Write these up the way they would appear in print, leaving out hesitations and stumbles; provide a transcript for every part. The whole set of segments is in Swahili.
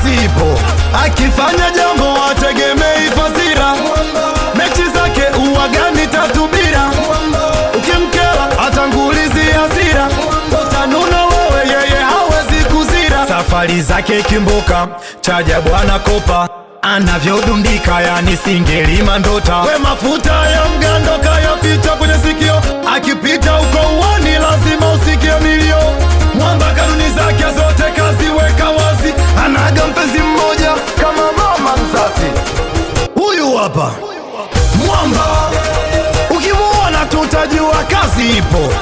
kazi ipo, akifanya jambo ategemei fasira. Mechi zake uwagani tatu bila, ukimkela atangulizi hasira. Utanuna wewe yeye hawezi kuzira. Safari zake kimboka, chaja bwana kopa, anavyodundika yani singeli mandota. We mafuta ya mgando kayapita kwenye sikio, akipita uko uwani lazima usikie milio. Mwamba kanuni zake zote kazi weka wazi, anaga mpenzi mmoja kama mama mzazi. Huyu hapa Mwamba, ukimuona tutajua kazi ipo.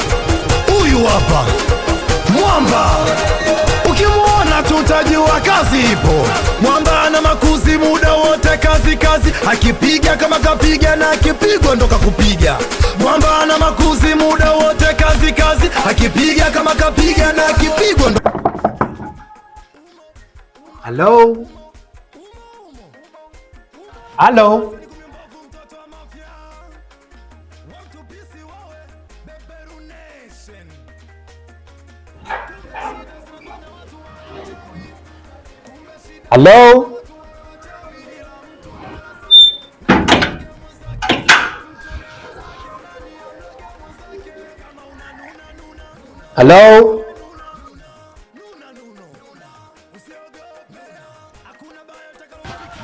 Huyu hapa Mwamba, ukimuona tutajua kazi ipo. Mwamba ana makuzi muda wote kazi kazi, akipiga kama kapiga na akipigwa ndo kakupiga. Mwamba ana makuzi muda wote kazi kazi, akipiga kama kapiga na akipigwa ndo. Hello? Hello? Hello? Hello?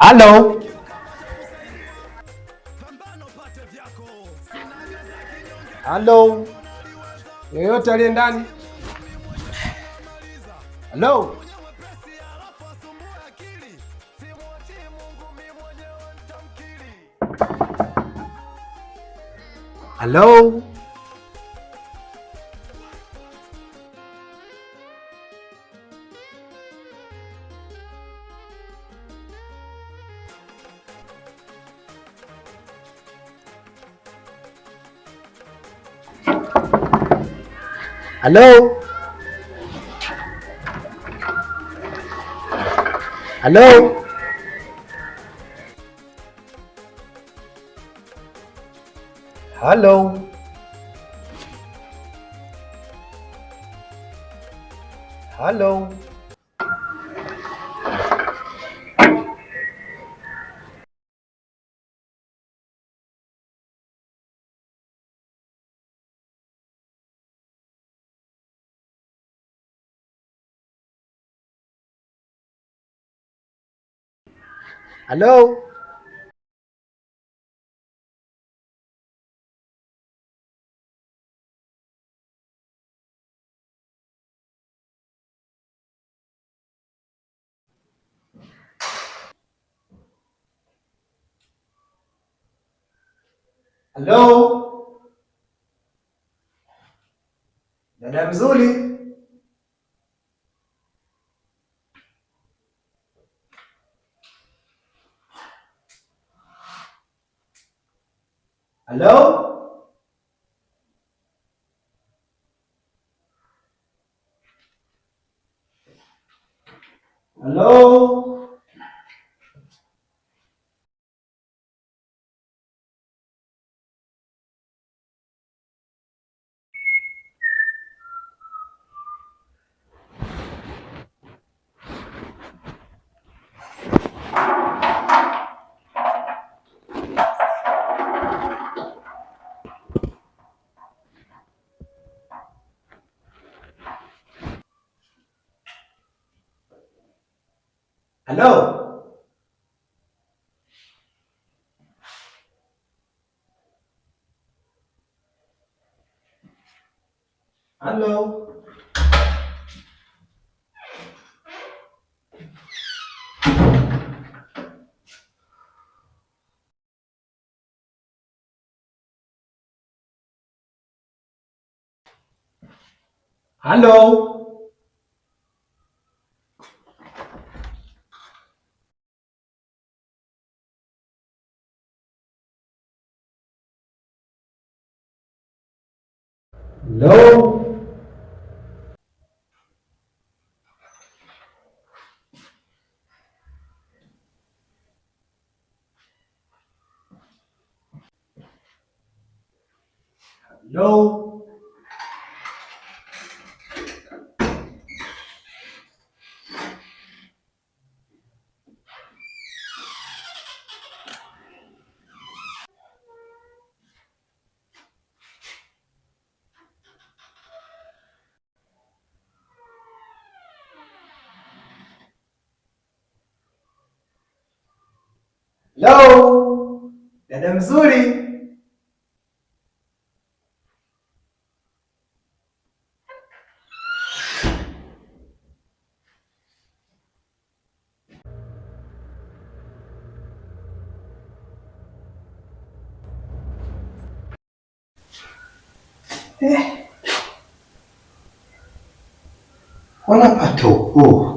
Hello? Hello? Yoyote aliye ndani? Hello? Hello? Hello? Hello? Hello? Hello? Hello? Hello? Dada mzuri? Hello? Hello? Hello? Hello? Hello? Hello? Hello? Hello? Dada mzuri. Wanapata ukuu.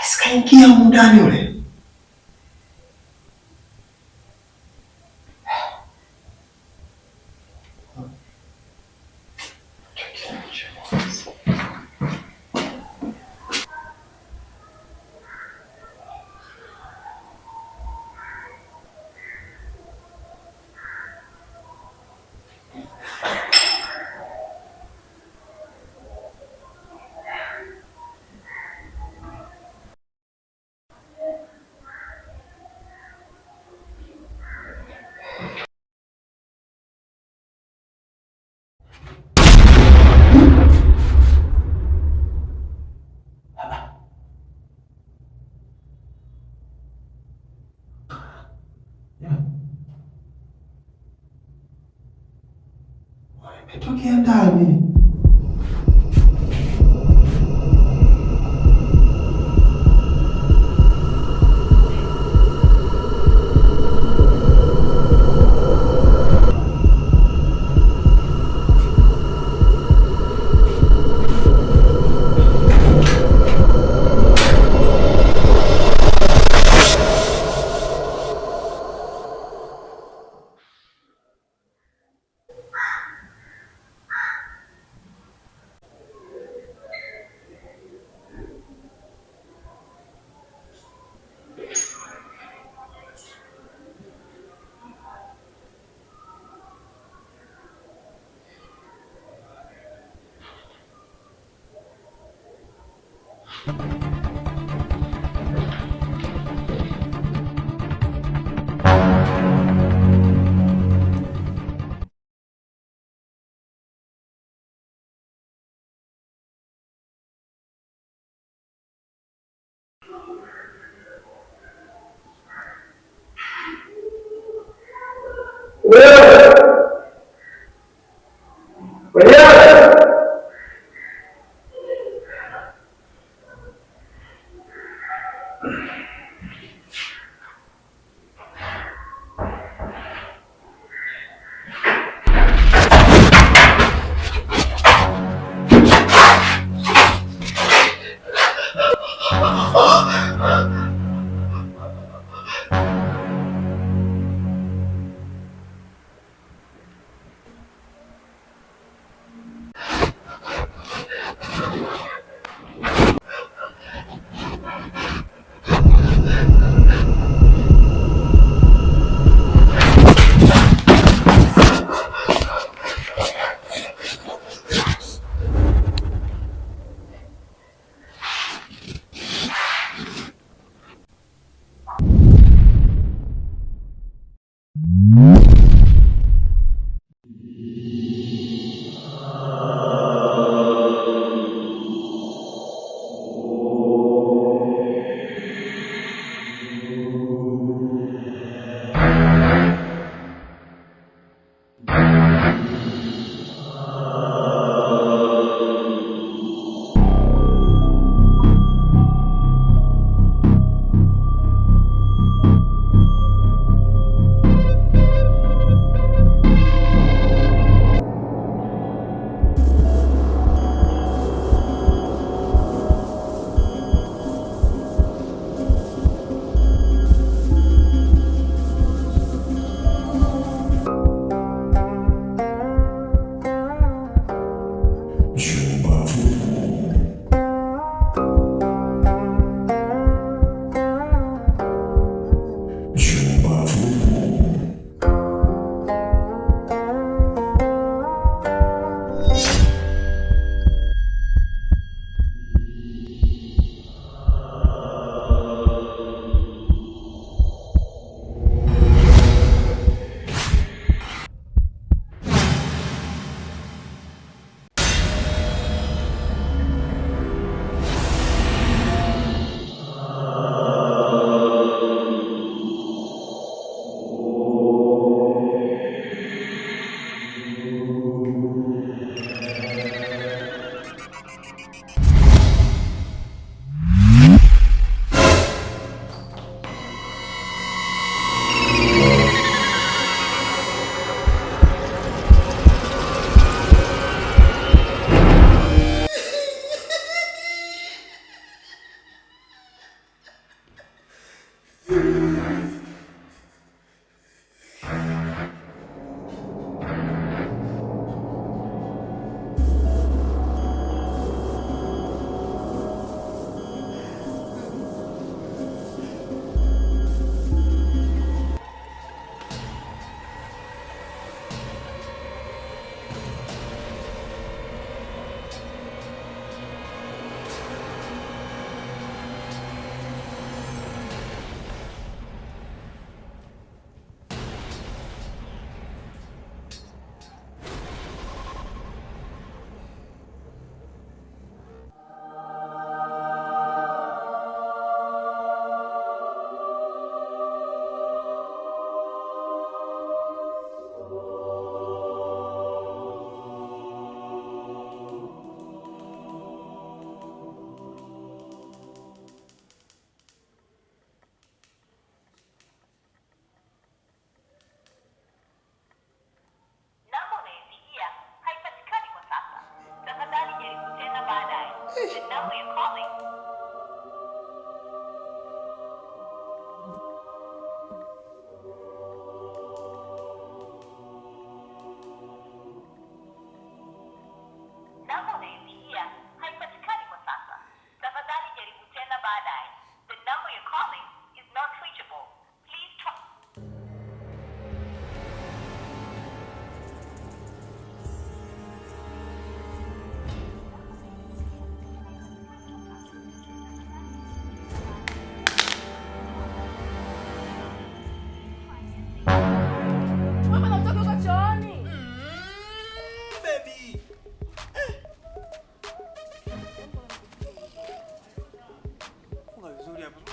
Sikaingia mundani ule. Imetokea ndani.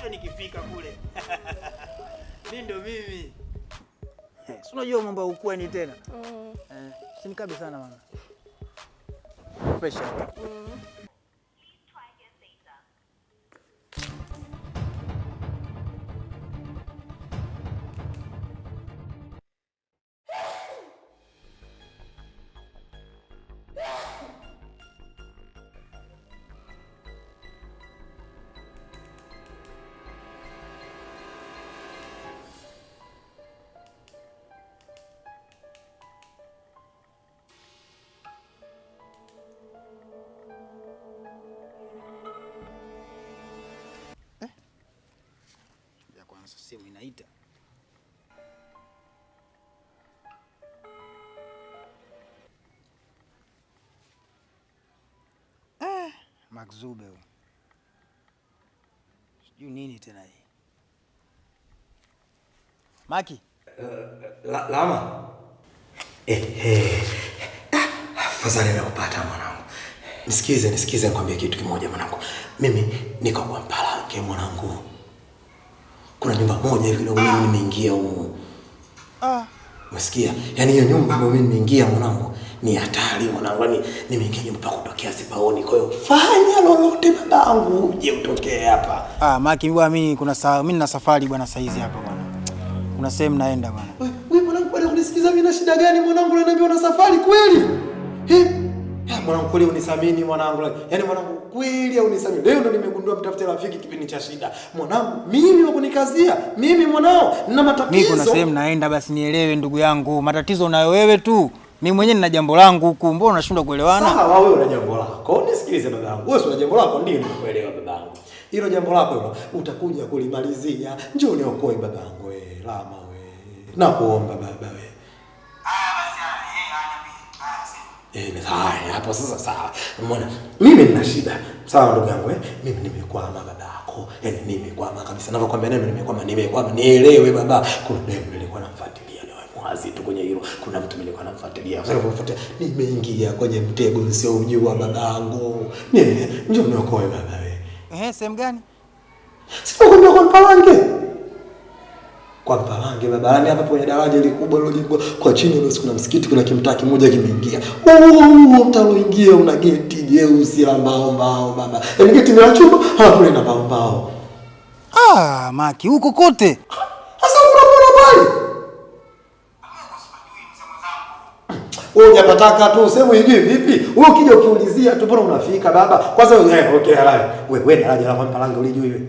Nikifika kule. Mimi ndo mimi. Si unajua mambo ya ukweni tena. Sinikabe sana mama. Pressure. Simu inaita. Makzube huyo. Sijui nini tena hii. Maki. Lama. Fadhali nimekupata mwanangu. Nisikize nikwambie kitu kimoja mwanangu. Mimi niko kwa Mpalange mwanangu. Kuna nyumba moja hivi ndio mimi nimeingia huko. Umesikia? Yaani hiyo nyumba ambayo mimi nimeingia mwanangu ni hatari mwanangu. Yaani nimeingia nyumba pa kutokea sipaoni. Kwa hiyo fanya lolote babangu uje utokee hapa. Maki mimi mimi nina safari bwana saizi hapa bwana. Kuna sehemu naenda bwana. Wewe mwanangu bado unisikiza mimi na shida gani mwanangu unaniambia una safari kweli? Mwanangu kweli unisamini mwanangu. Yaani mwanangu kweli au unisamini. Leo ndo nimegundua mtafute rafiki kipindi cha shida. Mwanangu mimi wakunikazia. Mimi mwanao nina matatizo. Mimi kuna sehemu naenda basi nielewe ndugu yangu. Matatizo unayo wewe tu. Mimi mwenyewe nina jambo langu huku. Mbona unashindwa kuelewana? Sawa wewe una jambo lako. Nisikilize babangu. Wewe una jambo lako ndio nimekuelewa babangu. Hilo jambo lako hilo utakuja kulimalizia. Njoo niokoe babangu wewe. Lama wewe. Nakuomba baba wewe. Hapo sasa sawa. Umeona? Mimi nina shida. Sawa ndugu yangu mimi nimekwama babako. Yaani nimekwama kabisa. Ninapokuambia neno nimekwama. Nielewe baba. Kuna neno nilikuwa namfuatilia leo mwazi tu kwenye hilo. Kuna mtu nilikuwa namfuatilia. Sasa nilipofuatilia nimeingia kwenye mtego sio ujua babangu. Njoo niokoe baba wewe. Sehemu gani? Sio kwenda kwa Mpalange. Kwa Mpalange baba, yani hapa kwenye daraja ile kubwa lilojengwa kwa chini ile kuna msikiti kuna kimtaa kimoja kimeingia. Mtaloingia una geti jeusi la mbao baba. Yaani geti la chuma halafu lina mbao. Maki huko kote. Sasa unaona bali? Wewe unapataka tu sema hivi vipi? Wewe ukija ukiulizia tu bora unafika baba. Kwanza okay halali. Wewe daraja la Mpalange ulijui wewe.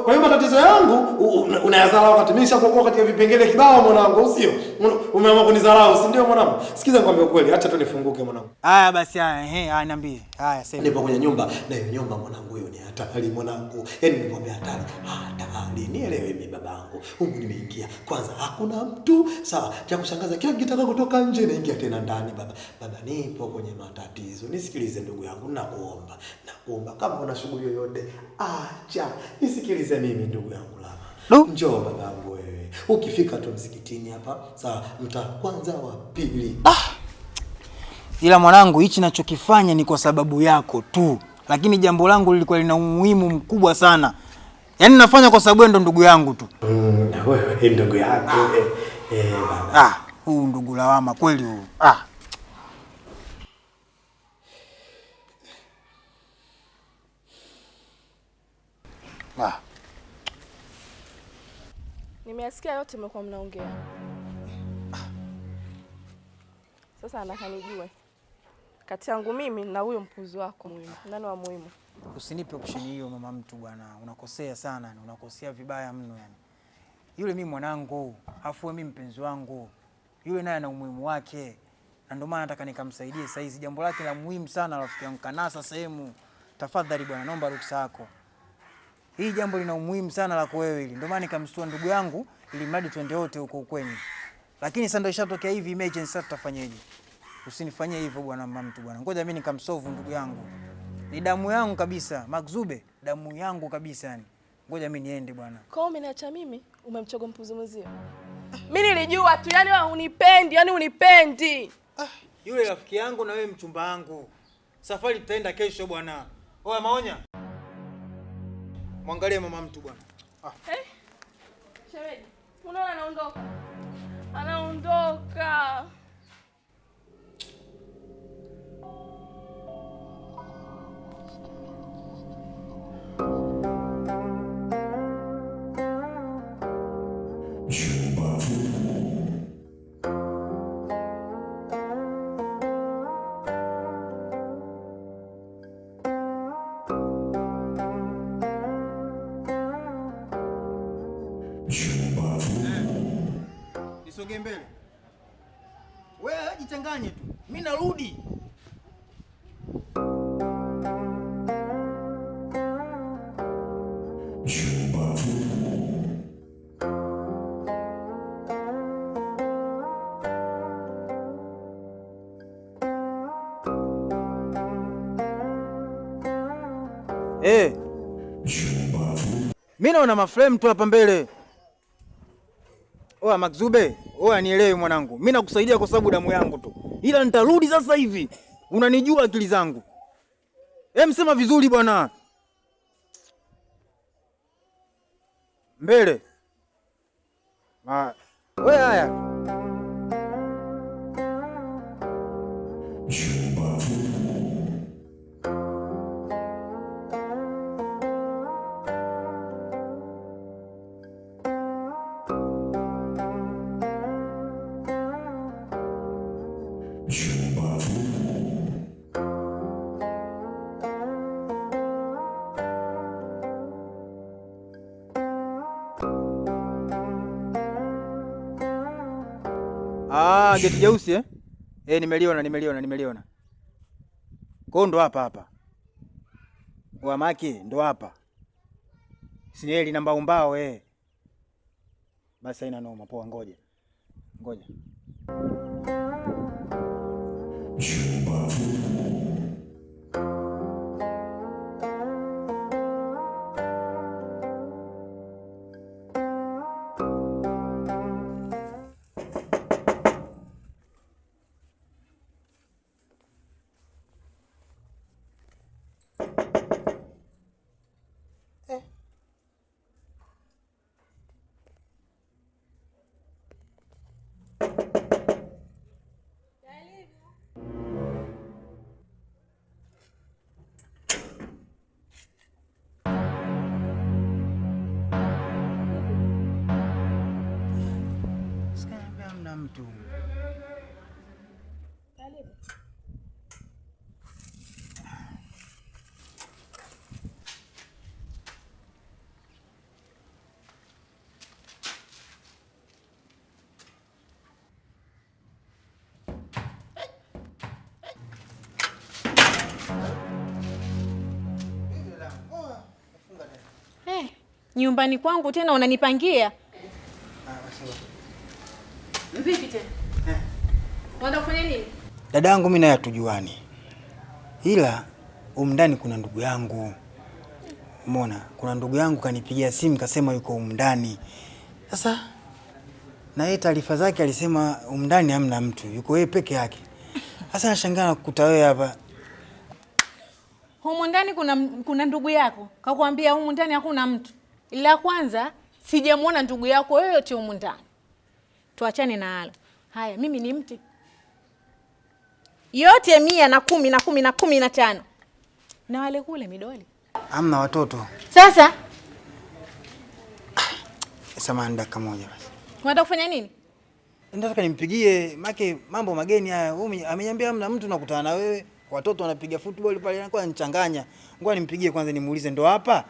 Kwa hiyo matatizo yangu unayazala wakati mimi nishakuokoa katika vipengele kibao mwanangu usio. Umeamua kunidharau si ndio mwanangu? Sikiza nikwambie ukweli, acha tu nifunguke mwanangu. Basi niambie. Sema. Nipo kwenye nyumba na hiyo nyumba mwanangu hiyo ni hatari mwanangu. Yaani nikwambia hatari. Nielewe mimi babangu. Huko nimeingia. Kwanza hakuna mtu. Sawa, cha kushangaza kila kitaka kutoka nje naingia tena ndani baba. Baba nipo kwenye matatizo. Nisikilize ndugu yangu nakuomba. Kama una shughuli yoyote acha. Nisikilize mimi ndugu yangu Lama. Njoo babangu wewe. Ukifika tu msikitini hapa, sawa, mtaa kwanza wa pili. Ila mwanangu hichi ninachokifanya ni kwa sababu yako tu. Lakini jambo langu lilikuwa lina umuhimu mkubwa sana. Yaani nafanya kwa sababu ndo ndugu yangu tu. Wewe ndugu yako baba. Huu ndugu lawama kweli huu. Nimeasikia yote mmekuwa mnaongea. Sasa nataka nijue. kati yangu mimi na huyo mpuzi wako muhimu. Nani wa muhimu? Usinipe option hiyo mama mtu bwana. Unakosea sana, unakosea vibaya mno yani. Yule mimi mwanangu, afu mimi mpenzi wangu. Yule naye ana umuhimu wake. Na ndio maana nataka nikamsaidie sasa hizi. Jambo lake la muhimu sana rafiki yangu, kanasa sehemu. Tafadhali bwana, naomba ruhusa yako. Hii jambo lina umuhimu sana lako wewe hili. Ndio maana nikamshtua ndugu yangu ili mradi twende wote huko ukweni. Lakini sasa ndio ishatokea hivi emergency, sasa tutafanyaje? Usinifanyie hivyo bwana mama mtu bwana. Ngoja mimi nikamsolve ndugu yangu. Ni damu yangu kabisa, Magzube, damu yangu kabisa yani. Ngoja mimi niende bwana. Kwa hiyo umeniacha mimi, umemchoga mpuzi mwenzio. Mimi nilijua tu, yani wewe unipendi, yani unipendi. Yule rafiki yangu na wewe mchumba wangu. Safari tutaenda kesho bwana. Oya Maonya. Mwangalie mama mtu bwana. Shemeji, unaona anaondoka. Anaondoka. Nisogee mbele. Wewe jichanganye tu. Mimi narudi. Mimi naona maframe tu hapa mbele. Oa Magzube, oa nielewe mwanangu. Mimi nakusaidia kwa sababu damu yangu tu. Ila nitarudi sasa hivi. Unanijua akili zangu. Msema vizuri bwana. Mbele. Wewe haya. Geti jeusi nimeliona. Kwa ndo hapa. Wa maki ndo hapa. Sineli namba umbao Basi haina noma, poa ngoja. Mtu. Karibu. Nyumbani kwangu tena unanipangia? Vipi tena? Unataka kufanya nini? Dadangu mimi naye hatujuani. Ila umndani kuna ndugu yangu. Umeona? Kuna ndugu yangu kanipigia simu kasema yuko umndani. Sasa na yeye taarifa zake alisema umndani hamna mtu, yuko yeye peke yake. Sasa nashangaa kukuta wewe hapa. Humu ndani kuna ndugu yako. Kakwambia humu ndani hakuna mtu. Ila kwanza sijamuona ndugu yako yoyote humu ndani. Tuachane na halo. Haya, mimi ni mti. Yote 110 na wale kule midoli. Hamna watoto. Sasa samahani dakika moja basi. Unataka kufanya nini? Nataka nimpigie, make mambo mageni haya. Amenyambia hamna mtu nakutana na wewe. Watoto wanapiga football pale anakuwa anachanganya. Ngoja nimpigie kwanza nimuulize ndo hapa.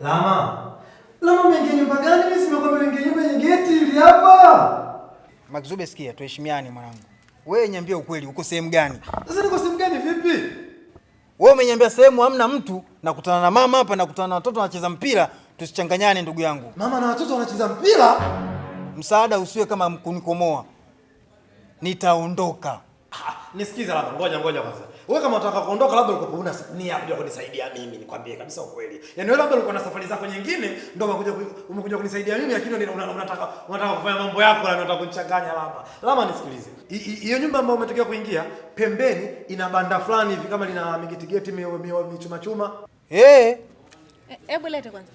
Lama umeingia nyumba gani? Mimi simekwambia umeingia nyumba yenye geti ili hapa. Magzube, sikia, tuheshimiane mwanangu. Wewe niambie ukweli, uko sehemu gani? Sasa niko sehemu gani vipi? Wewe umeniambia sehemu hamna mtu, nakutana na mama hapa, nakutana na watoto wanacheza mpira, tusichanganyane ndugu yangu. Mama na watoto wanacheza mpira? Msaada usiwe kama kunikomoa. Nitaondoka. Nisikize labda, ngoja kwanza. Wewe kama unataka kuondoka labda uko una nia ya kuja kunisaidia mimi, nikwambie kabisa ukweli. Yaani wewe labda ulikuwa na safari zako nyingine ndio umekuja kunisaidia mimi, lakini unataka kufanya mambo yako na unataka kunichanganya labda. Lama nisikilize. Hiyo nyumba ambayo umetokea kuingia pembeni ina banda fulani hivi kama lina migitigeti chuma. Hebu lete kwanza.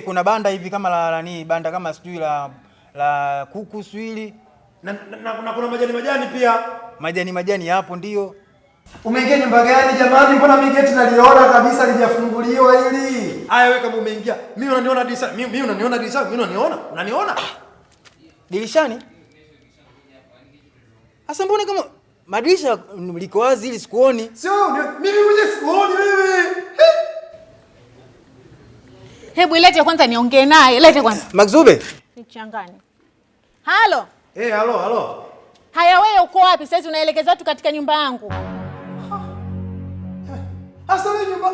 Kuna banda hivi kama la banda kama sijui la kuku swili. Na kuna majani pia. Majani hapo ndio. Umeingia nyumba gani jamani? Mbona mimi geti naliona kabisa lijafunguliwa hili? Haya wewe kama umeingia, mimi unaniona dirishani. Mimi unaniona dirishani, mimi unaniona? Unaniona? Dirishani? Asa mbona kama madirisha liko wazi ili sikuoni? Sio, mimi mwenyewe sikuoni wewe. Hebu lete kwanza niongee naye. Lete kwanza. Magzube. Nichanganye. Halo. Halo. Haya wewe uko wapi? Sasa unaelekeza watu katika nyumba yangu. Asa wewe nyumba.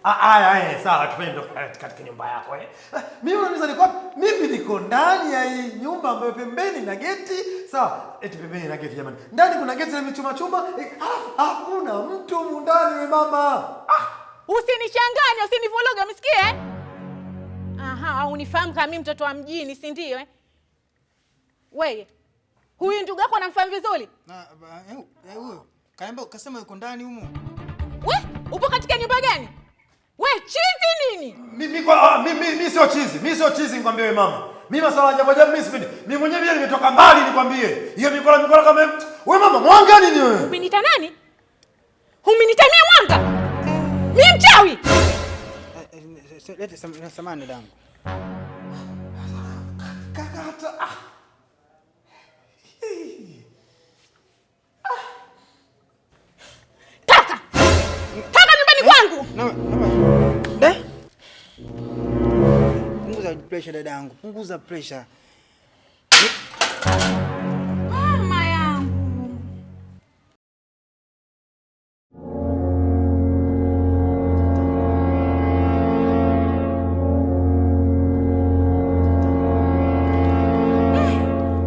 Haya, sawa tupende katika nyumba yako Mimi unaniuliza niko wapi? Mimi niko ndani ya hii nyumba ambayo pembeni na geti. Sawa, eti pembeni na geti jamani. Ndani kuna geti la chuma. Hakuna mtu humu ndani wewe mama. Usinichanganye, usinivuruge, umesikia? Au unifahamu kama mimi mtoto wa mjini, si ndio Wewe. Huyu ndugu yako anamfahamu vizuri? Huyo. Kaamba kasema yuko ndani humo. Upo katika nyumba gani? Chizi nini? Mimi sio chizi. Mimi sio chizi nikwambie wewe mama. Mimi masuala ya ajabu mimi sipendi. Mimi mwenyewe pia nimetoka mbali nikwambie. Hiyo mikola kama wewe mama mwanga nini wewe? Umenita nani? Umenitamia mwanga? Mimi mchawi. Lete samani dangu. Kaka hata Toka nyumbani kwangu. Punguza pressure dadangu. Punguza pressure. Mama yangu.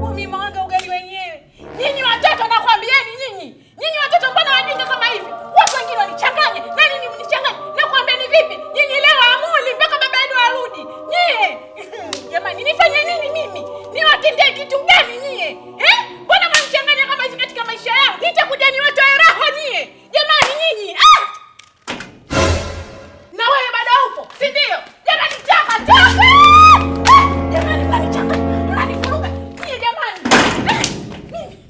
Mimi mwanga ugali wenyewe. Nyinyi watoto nakwambieni nyinyi. Nyinyi watoto mbona wajinga kama hivi? Watu wengine wanichanganye. Na nini mnichanganye? Nakwambieni vipi? Nyinyi leo amuli mpaka baba yenu arudi. Nyie. Jamani nifanye nini mimi? Niwatendee kitu gani nyie? Mbona mnichanganya kama hivi katika maisha yangu? Nitakuja niwatoe roho nyie. Jamani nyinyi. Na wewe bado upo, si ndio? Jamani toka. Jamani mnanichanganya. Mnanifuruga. Nyie jamani. Mimi.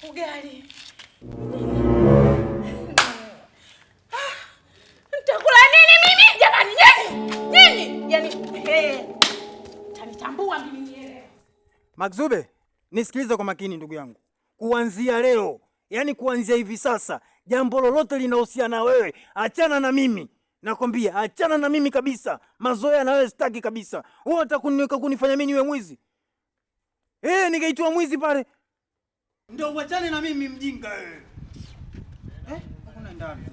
Ugali. Nitakula nini mimi? Jamani nyinyi. Yaani tanitambua mimi nielewe. Magzube, nisikilize kwa makini ndugu yangu. Kuanzia leo, yani kuanzia hivi sasa, jambo lolote linahusiana na wewe, achana na mimi. Nakwambia, achana na mimi kabisa. Mazoea na wewe sitaki kabisa. Wewe unataka kunifanya mimi niwe mwizi? Nikaitwa mwizi pale. Ndio uachane na mimi mjinga wewe. Hakuna ndani.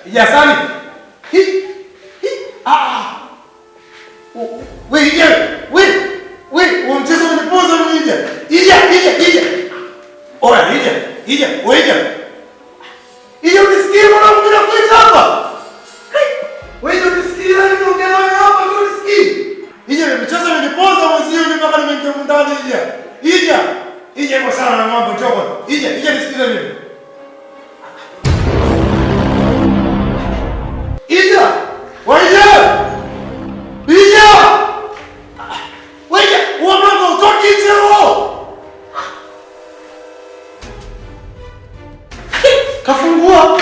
Ija Sami. We mchezo unipoza Ija. Ija. Oya Ija. Ija unisikie mwanangu bila kuita hapa. Wewe unisikie nani unaongea hapa tu unisikie. Ija mchezo unipoza mwenzio mpaka nimeingia ndani Ija. Ija iko sana na mambo choko. Ija nisikize mimi. Kafungua.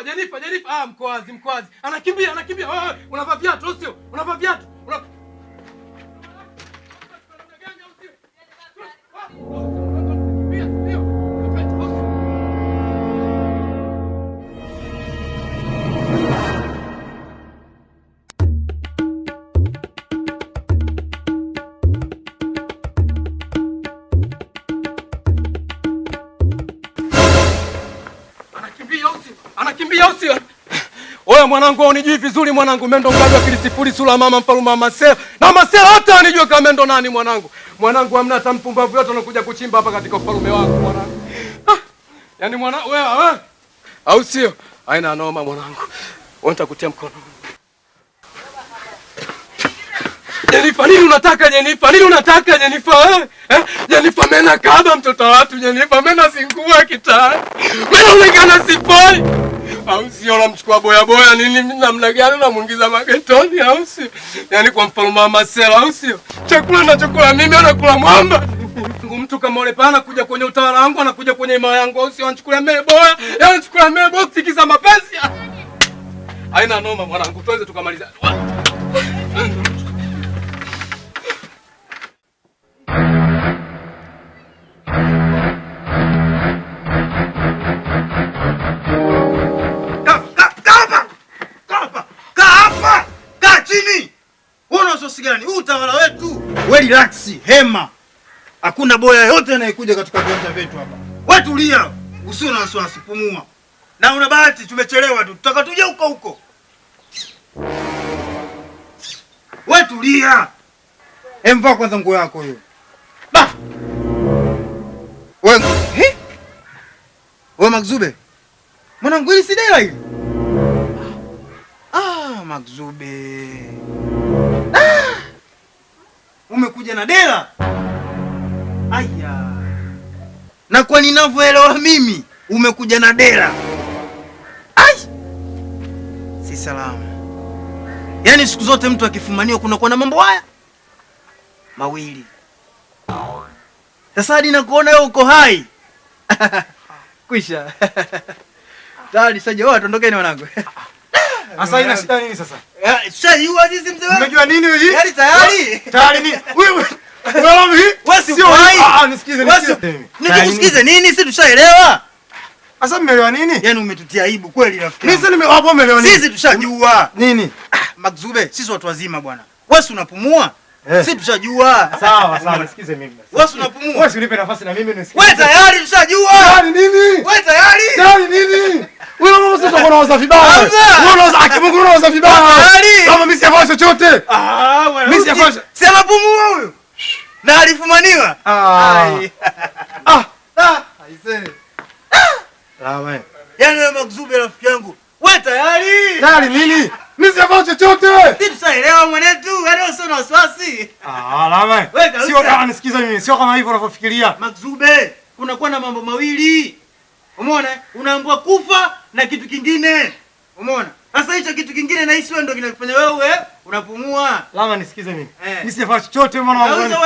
Jenifa. Ah, mkoazi. Anakimbia. Wewe unavaa viatu sio? Unavaa viatu. Anakimbia usio. Oya mwanangu, unijui vizuri mwanangu, mendo ngado kilisifuri sura mama mfalume wa Masela. Na Masela hata anijua kama mendo nani mwanangu. Mwanangu hamna hata mpumbavu yote anakuja kuchimba hapa katika ufalme wangu mwanangu. Yaani wewe au sio? Haina noma mwanangu. Wewe nitakutia mkono. Jenifa, nini unataka Jenifa? Jenifa mena kaba mtoto watu Jenifa mena singua kitani. Mena ulikana sipoi. Au sio unamchukua boya nini namna gani unamuingiza magetoni au sio? Yaani kwa mfalme wa Masela au sio? Chakula mimi anakula mwamba. Mtu kama yule pana kuja kwenye utawala wangu anakuja kwenye himaya yangu au sio? Anachukulia mimi boya, anachukulia mimi box kiza mapenzi. Haina noma mwanangu, tuanze tukamaliza. Gani? Huu utawala wetu. Wewe relax, hema. Hakuna boya yote anayekuja katika viwanja vyetu hapa. Wewe tulia, usio na wasiwasi, pumua. Na una bahati tumechelewa tu. Tutaka tuje huko. Wewe tulia. Emva kwanza nguo yako hiyo. Wewe Magzube. Mwanangu hili si dela hili. Magzube. Umekuja na dela? Aya. Na kwa ninavyoelewa mimi, umekuja na dela. Ai! Si salama. Yaani siku zote mtu akifumaniwa kunakuwa na mambo haya mawili. Sasa hadi nakuona wewe uko hai. Kwisha. Tayari sasa wewe tondokeni wanangu. Sasa ina shida nini sasa? Sasa hiyo sisi mzee wangu. Unajua nini hii? Yaani tayari. Tayari nini? Wewe sio hai. Nisikize. Nikusikize nini? Sisi tushaelewa. Sasa mmeelewa nini? Yaani umetutia aibu kweli rafiki. Mimi sasa hapo umeelewa nini? Sisi tushajua. Nini? Magzube, sisi watu wazima bwana. Wewe unapumua? Sisi tushajua. Sawa, nisikize mimi basi. Wewe unapumua? Wewe unipe nafasi na mimi nisikize. Wewe tayari tushajua. Tayari nini? Wewe tayari? Tayari nini? Wewe mama sasa uko unaoza vibaya. Wewe unaoza akimungu unaoza vibaya. Kama mimi siyafanya chochote. Wewe. Mimi siyafanya. Si anapumua huyo. Na alifumaniwa. Aisee. Wewe. Yaani wewe Magzube rafiki yangu. Wewe tayari? Tayari nini? Mimi siyafanya chochote. Sisi tushaelewa mwanetu. Yaani usio na wasiwasi. Wewe. Sio kama nisikiza mimi. Sio kama hivyo unavyofikiria. Magzube, kunakuwa na mambo mawili. Umeona? Unaambiwa kufa na kitu kingine. Umeona? Sasa hicho kitu kingine na hisi wewe ndio kinakufanya wewe unapumua. Lama nisikize mimi. Mimi sijafanya chochote mwanangu.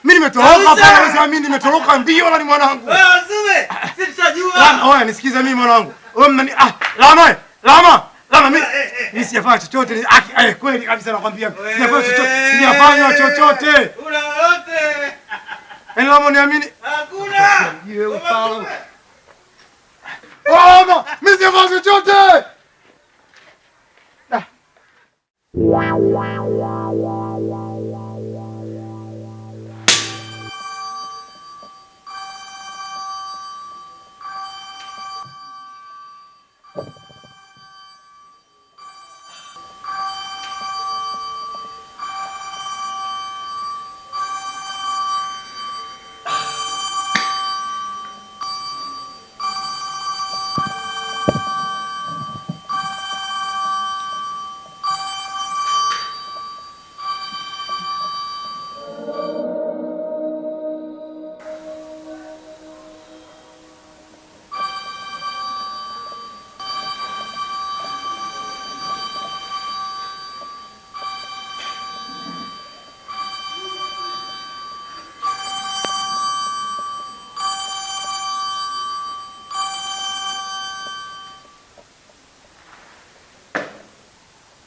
Mimi nimetoroka hapa, sasa mimi nimetoroka mbio na ni mwanangu. Wewe Magzube, sisi tutajua. Wewe nisikize mimi mwanangu. Wewe mnani Lama mimi sijafanya chochote. Kweli kabisa nakwambia. Sijafanya chochote. Una lolote? Lama niamini. Hakuna. Wewe palo. Mimi sijafanya chochote.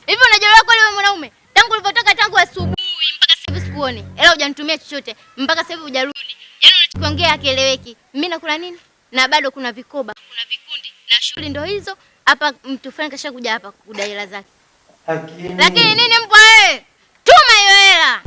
Hivi unajua kweli wewe mwanaume? Tangu ulipotoka tangu asubuhi mpaka sasa hivi sikuoni. Ela hujanitumia chochote mpaka sasa hivi hujarudi. Yaani unachokiongea hakieleweki. Mimi nakula nini? Na bado kuna vikoba, kuna vikundi. Na shughuli ndio hizo. Hapa mtu fulani kashakuja hapa kudai hela zake. Lakini nini mbwa wewe? Tuma hiyo hela.